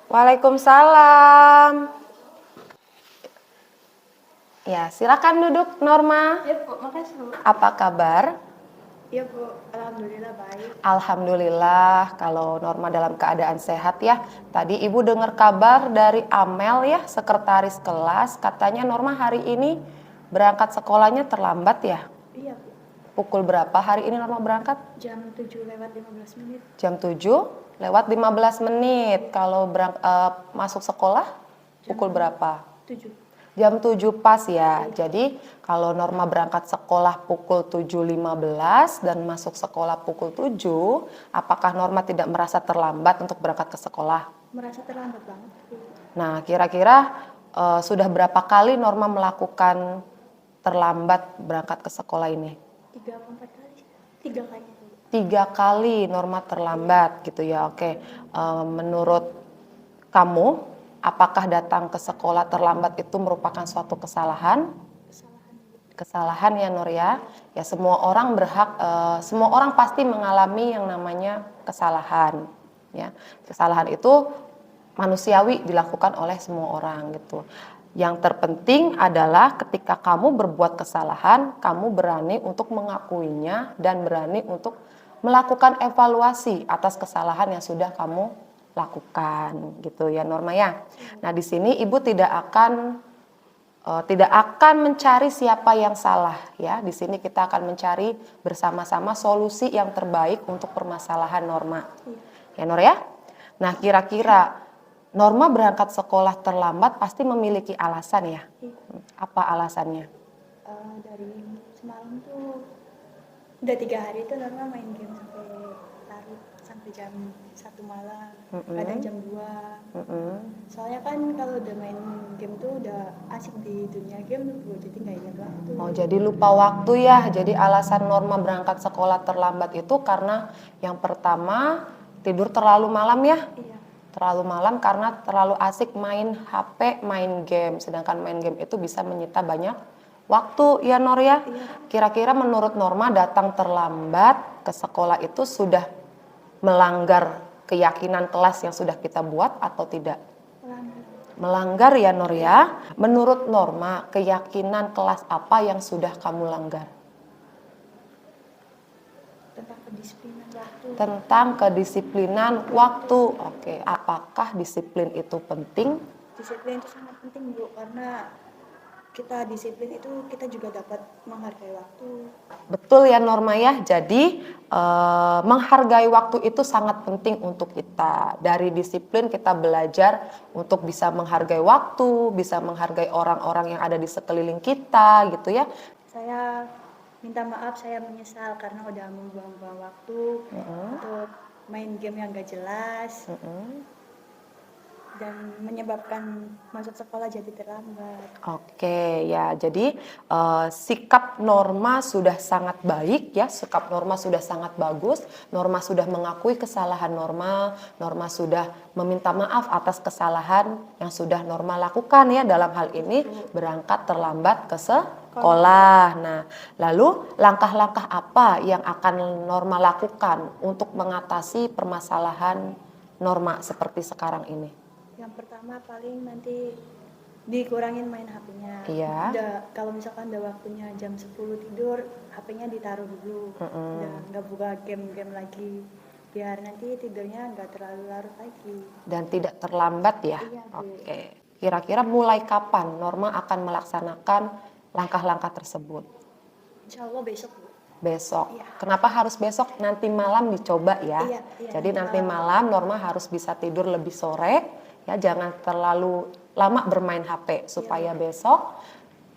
Waalaikumsalam. Ya, silakan duduk Norma. Ya Bu, makasih Bu. Apa kabar? Ya Bu, alhamdulillah baik. Alhamdulillah kalau Norma dalam keadaan sehat ya. Tadi Ibu dengar kabar dari Amel ya, sekretaris kelas. Katanya Norma hari ini berangkat sekolahnya terlambat ya. Iya Bu, Pukul berapa hari ini Norma berangkat? jam 7:15. Jam 7:15. Kalau masuk sekolah pukul berapa? 7. Jam 7 pas ya. Jadi kalau Norma berangkat sekolah pukul 7:15 dan masuk sekolah pukul 7, apakah Norma tidak merasa terlambat untuk berangkat ke sekolah? Merasa terlambat banget Bu. Nah, kira-kira sudah berapa kali Norma melakukan terlambat berangkat ke sekolah ini? 3 atau 4 kali? 3 kali Bu. 3 kali Norma terlambat gitu ya. Oke. Menurut kamu, apakah datang ke sekolah terlambat itu merupakan suatu kesalahan? Kesalahan ya Nur ya. Ya semua orang semua orang pasti mengalami yang namanya kesalahan. Ya, kesalahan itu manusiawi dilakukan oleh semua orang gitu. Yang terpenting adalah ketika kamu berbuat kesalahan, kamu berani untuk mengakuinya dan berani untuk melakukan evaluasi atas kesalahan yang sudah kamu lakukan gitu ya Norma ya. Nah di sini Ibu tidak akan mencari siapa yang salah ya. Di sini kita akan mencari bersama-sama solusi yang terbaik untuk permasalahan Norma. Ya Nor ya. Nah kira-kira Norma berangkat sekolah terlambat pasti memiliki alasan ya. Apa alasannya? Dari semalam tuh udah 3 hari itu Norma main game sampai larut, sampai jam 1 malam, kadang jam 2. Soalnya kan kalau udah main game tuh udah asik di dunia game Bu, jadi nggak ingat waktu. Oh jadi lupa waktu ya. Jadi alasan Norma berangkat sekolah terlambat itu karena yang pertama tidur terlalu malam ya. Iya. Terlalu malam karena terlalu asik main HP, main game. Sedangkan main game itu bisa menyita banyak waktu ya Nor ya. Kira-kira menurut Norma datang terlambat ke sekolah itu sudah melanggar keyakinan kelas yang sudah kita buat atau tidak? Melanggar ya Nor ya. Menurut Norma, keyakinan kelas apa yang sudah kamu langgar? Tentang kedisiplinan waktu. Tentang kedisiplinan waktu. Oke, apakah disiplin itu penting? Disiplin itu sangat penting Bu, karena kita disiplin itu kita juga dapat menghargai waktu. Betul ya Norma ya. Jadi menghargai waktu itu sangat penting untuk kita. Dari disiplin kita belajar untuk bisa menghargai waktu, bisa menghargai orang-orang yang ada di sekeliling kita gitu ya. Saya minta maaf, saya menyesal karena udah membuang-buang waktu untuk main game yang gak jelas dan menyebabkan masuk sekolah jadi terlambat. Oke ya, jadi sikap Norma sudah sangat baik ya, sikap Norma sudah sangat bagus. Norma sudah mengakui kesalahan Norma, Norma sudah meminta maaf atas kesalahan yang sudah Norma lakukan ya dalam hal ini berangkat terlambat ke sekolah. Nah, lalu langkah-langkah apa yang akan Norma lakukan untuk mengatasi permasalahan Norma seperti sekarang ini? Yang pertama paling nanti dikurangin main HP-nya. Iya. Kalau misalkan udah waktunya jam 10 tidur, HP-nya ditaruh dulu. Udah nggak buka game-game lagi. Biar nanti tidurnya nggak terlalu larut lagi. Dan tidak terlambat ya? Iya, Bu. Oke. Kira-kira mulai kapan Norma akan melaksanakan langkah-langkah tersebut? Insya Allah besok Bu. Besok. Iya. Kenapa harus besok? Nanti malam dicoba ya. Iya, Jadi nanti malam Norma harus bisa tidur lebih sore. Ya, jangan terlalu lama bermain HP supaya besok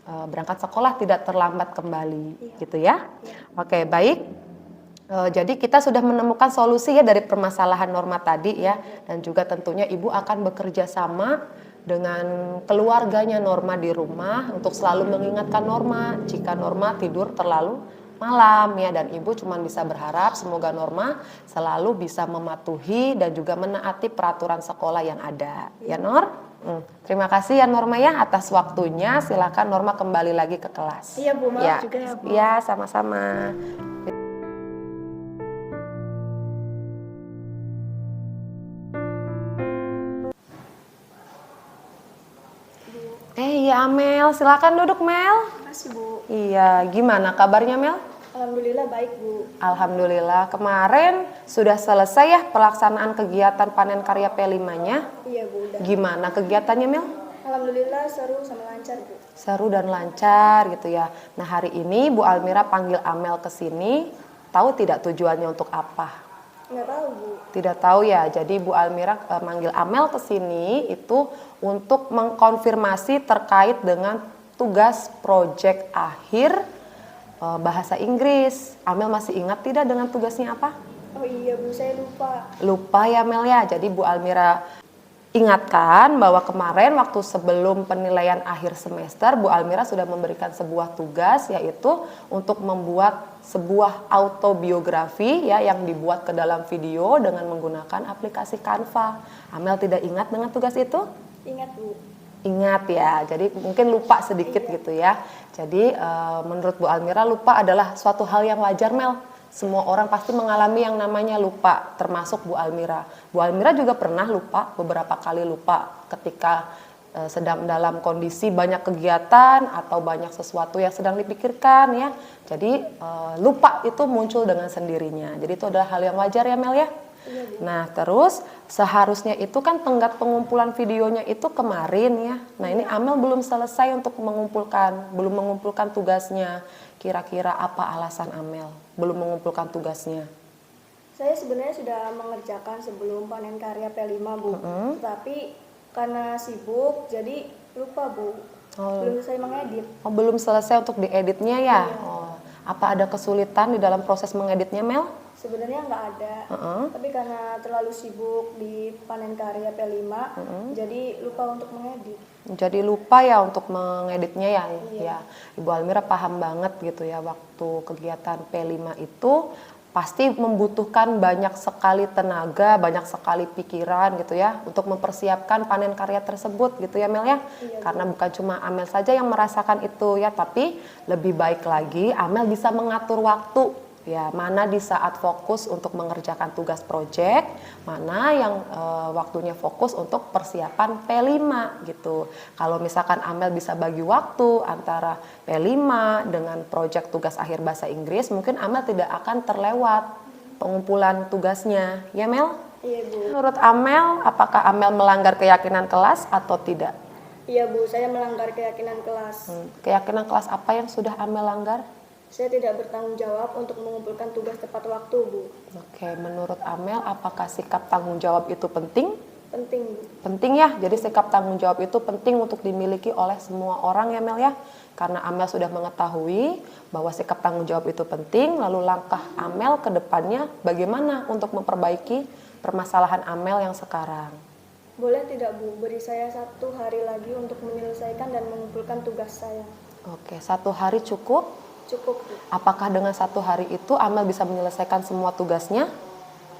berangkat sekolah tidak terlambat kembali, gitu ya. Oke, baik. Jadi kita sudah menemukan solusi ya dari permasalahan Norma tadi ya, dan juga tentunya Ibu akan bekerja sama dengan keluarganya Norma di rumah untuk selalu mengingatkan Norma jika Norma tidur terlalu malam ya, dan Ibu cuma bisa berharap semoga Norma selalu bisa mematuhi dan juga menaati peraturan sekolah yang ada ya Nor. Terima kasih ya Norma ya atas waktunya. Silakan Norma kembali lagi ke kelas. Iya Bu, maaf juga ya Bu. Ya sama-sama. Iya, Amel. Silakan duduk, Mel. Makasih Bu. Iya, gimana kabarnya, Mel? Alhamdulillah baik Bu. Alhamdulillah. Kemarin sudah selesai ya pelaksanaan kegiatan panen karya P5-nya. Iya Bu. Udah. Gimana kegiatannya, Mel? Alhamdulillah seru sama lancar Bu. Seru dan lancar gitu ya. Nah, hari ini Bu Almira panggil Amel ke sini. Tahu tidak tujuannya untuk apa? Nggak tahu Bu. Tidak tahu ya. Jadi Bu Almira manggil Amel ke sini itu untuk mengkonfirmasi terkait dengan tugas proyek akhir bahasa Inggris. Amel masih ingat tidak dengan tugasnya apa? Oh iya Bu, saya lupa. Lupa ya Mel ya. Jadi Bu Almira ingatkan bahwa kemarin waktu sebelum penilaian akhir semester Bu Almira sudah memberikan sebuah tugas, yaitu untuk membuat sebuah autobiografi ya yang dibuat ke dalam video dengan menggunakan aplikasi Canva. Amel tidak ingat dengan tugas itu? Ingat Bu. Ingat ya, jadi mungkin lupa sedikit gitu ya. Jadi menurut Bu Almira lupa adalah suatu hal yang wajar, Mel. Semua orang pasti mengalami yang namanya lupa, termasuk Bu Almira. Bu Almira juga pernah lupa, beberapa kali lupa ketika sedang dalam kondisi banyak kegiatan atau banyak sesuatu yang sedang dipikirkan ya. Jadi lupa itu muncul dengan sendirinya. Jadi itu adalah hal yang wajar ya Mel ya. Iya Bu. Nah terus seharusnya itu kan tenggat pengumpulan videonya itu kemarin ya. Nah ini Amel belum selesai untuk belum mengumpulkan tugasnya. Kira-kira apa alasan Amel belum mengumpulkan tugasnya? Saya sebenarnya sudah mengerjakan sebelum panen karya P5 Bu. Tapi karena sibuk jadi lupa Bu. Belum selesai mengedit. Oh, belum selesai untuk dieditnya ya? Iya. Oh, apa ada kesulitan di dalam proses mengeditnya Mel? Sebenarnya nggak ada, tapi karena terlalu sibuk di panen karya P5, jadi lupa untuk mengedit. Jadi lupa ya untuk mengeditnya ya. Iya. Ya, Ibu Almira paham banget gitu ya, waktu kegiatan P5 itu pasti membutuhkan banyak sekali tenaga, banyak sekali pikiran gitu ya untuk mempersiapkan panen karya tersebut gitu ya Mel ya. Iya, Karena bukan cuma Amel saja yang merasakan itu ya, tapi lebih baik lagi Amel bisa mengatur waktu. Ya, mana di saat fokus untuk mengerjakan tugas proyek, mana yang waktunya fokus untuk persiapan P5 gitu. Kalau misalkan Amel bisa bagi waktu antara P5 dengan proyek tugas akhir bahasa Inggris, mungkin Amel tidak akan terlewat pengumpulan tugasnya. Ya Mel? Iya Bu. Menurut Amel, apakah Amel melanggar keyakinan kelas atau tidak? Iya Bu, saya melanggar keyakinan kelas. Keyakinan kelas apa yang sudah Amel langgar? Saya tidak bertanggung jawab untuk mengumpulkan tugas tepat waktu Bu. Oke, menurut Amel, apakah sikap tanggung jawab itu penting? Penting Bu. Penting ya, jadi sikap tanggung jawab itu penting untuk dimiliki oleh semua orang ya Mel ya. Karena Amel sudah mengetahui bahwa sikap tanggung jawab itu penting, lalu langkah Amel ke depannya bagaimana untuk memperbaiki permasalahan Amel yang sekarang. Boleh tidak Bu, beri saya 1 hari lagi untuk menyelesaikan dan mengumpulkan tugas saya. Oke, 1 hari cukup? Cukup Bu. Apakah dengan 1 hari itu Amel bisa menyelesaikan semua tugasnya?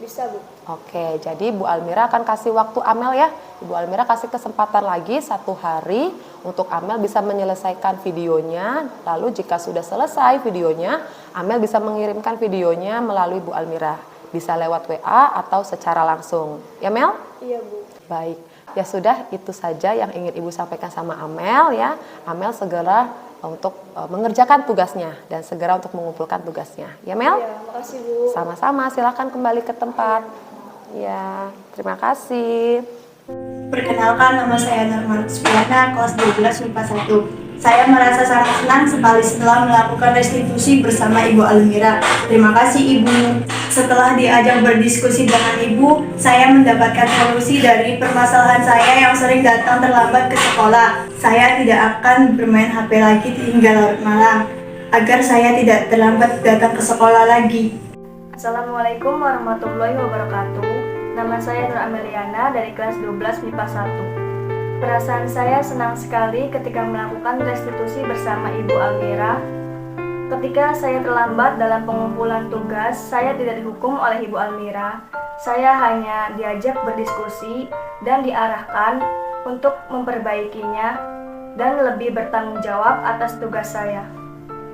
Bisa Bu. Oke, jadi Bu Almira akan kasih waktu Amel ya. Ibu Almira kasih kesempatan lagi 1 hari untuk Amel bisa menyelesaikan videonya. Lalu jika sudah selesai videonya, Amel bisa mengirimkan videonya melalui Bu Almira. Bisa lewat WA atau secara langsung. Ya Mel? Iya Bu. Baik, ya sudah itu saja yang ingin Ibu sampaikan sama Amel ya. Amel segera untuk mengerjakan tugasnya dan segera untuk mengumpulkan tugasnya. Ya Mel? Iya, makasih Bu. Sama-sama, silakan kembali ke tempat. Ya, terima kasih. Perkenalkan, nama saya Norman Supiana, kelas 12 MIPA 1. Saya merasa sangat senang sekali setelah melakukan restitusi bersama Ibu Almira. Terima kasih Ibu. Setelah diajak berdiskusi dengan Ibu, saya mendapatkan solusi dari permasalahan saya yang sering datang terlambat ke sekolah. Saya tidak akan bermain HP lagi hingga larut malam, agar saya tidak terlambat datang ke sekolah lagi. Assalamualaikum warahmatullahi wabarakatuh. Nama saya Nur Ameliana dari kelas 12 MIPA 1. Perasaan saya senang sekali ketika melakukan restitusi bersama Ibu Almira. Ketika saya terlambat dalam pengumpulan tugas, saya tidak dihukum oleh Ibu Almira. Saya hanya diajak berdiskusi dan diarahkan untuk memperbaikinya dan lebih bertanggung jawab atas tugas saya.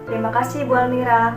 Terima kasih, Bu Almira.